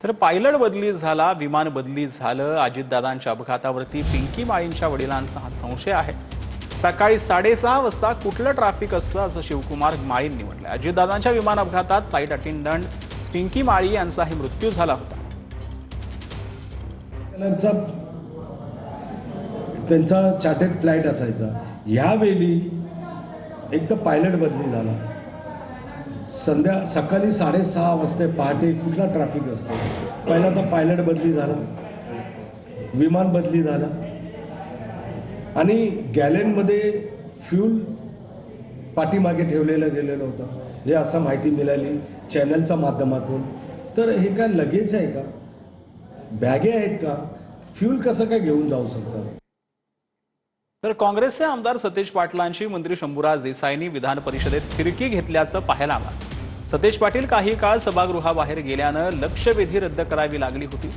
तर पायलट बदली झाला, विमान बदली झालं. अजितदादांच्या अपघातावरती पिंकी माळींच्या वडिलांचा हा संशय आहे. सकाळी 6:30 वाजता कुठलं ट्रॅफिक असतं असं शिवकुमार माळींनी म्हटलं. अजितदादांच्या विमान अपघातात फ्लाईट अटेंडंट पिंकी माळी यांचाही मृत्यू झाला होता. त्यांचा चार्टर्ड फ्लाईट असायचा. यावेळी एक तर पायलट बदली झाला. सकाळी 6:30 वाजता पहाटे कुठला ट्रॅफिक असतो. पहिला तर पायलट बदली झाला, विमान बदली झाला आणि गॅलेनमध्ये फ्यूल पाठीमागे ठेवलेलं गेलेलं होतं. हे असं माहिती मिळाली चॅनलच्या माध्यमातून. तर हे काय लगेच आहे का, बॅगे आहेत का, फ्यूल कसं काय घेऊन जाऊ शकतात. तर काँग्रेसचे आमदार सतेज पाटलांची मंत्री शंभूराज देसाईंनी विधान परिषदेत फिरकी घेतल्याचं पाहायला मिळालं. सतेज पाटील काही काळ सभागृहाबाहेर गेल्यानं लक्षवेधी रद्द करावी लागली होती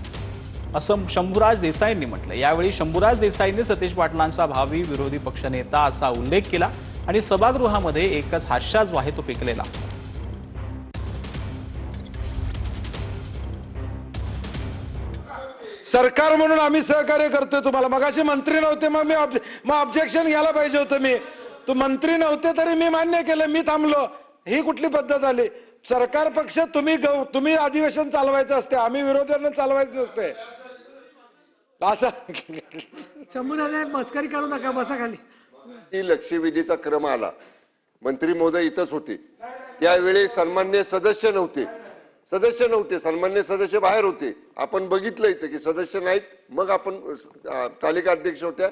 असं शंभूराज देसाईंनी म्हटलं. यावेळी शंभूराज देसाईंनी सतेज पाटलांचा भावी विरोधी पक्षनेता असा उल्लेख केला आणि सभागृहामध्ये एकच हास्यास्पद वाहे तो पिकलेला. सरकार म्हणून आम्ही सहकार्य करतोय तुम्हाला. मगाशी मंत्री नव्हते, मग ऑब्जेक्शन घ्यायला पाहिजे होतं. मी तू मंत्री नव्हते तरी मी मान्य केलं, मी थांबलो. ही कुठली पद्धत आली. सरकार पक्ष तुम्ही अधिवेशन चालवायचं असते, आम्ही विरोध्यांना चालवायचं नसते. असं शंभूराज मस्करी करू नका, बसा खाली. लक्षवेधीचा क्रम आला. मंत्री महोदय इथंच होते. त्यावेळी सन्मान्य सदस्य नव्हते, सन्मान्य सदस्य बाहेर होते. आपण बघितलं इथं की सदस्य नाहीत. मग आपण तालिका अध्यक्ष होत्या,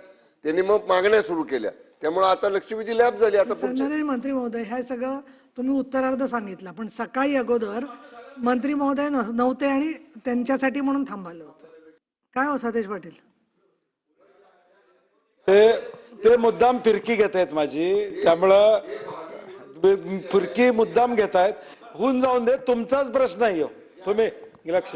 त्यांनी मग मागण्या सुरू केल्या. त्यामुळे आता लक्षवेधी लॅब झाली. आता सन्माननीय मंत्री महोदय, हे सगळं तुम्ही उत्तरार्ध सांगितलं, पण सकाळी अगोदर मंत्री महोदय नव्हते आणि त्यांच्यासाठी म्हणून थांबवलं होतं. काय हो सतेज पाटील, ते मुद्दाम फिरकी घेत आहेत माझी. त्यामुळं फिरकी मुद्दाम घेत आहेत. होऊन जाऊन दे, तुमचाच प्रश्न आहे. तुम्ही लक्ष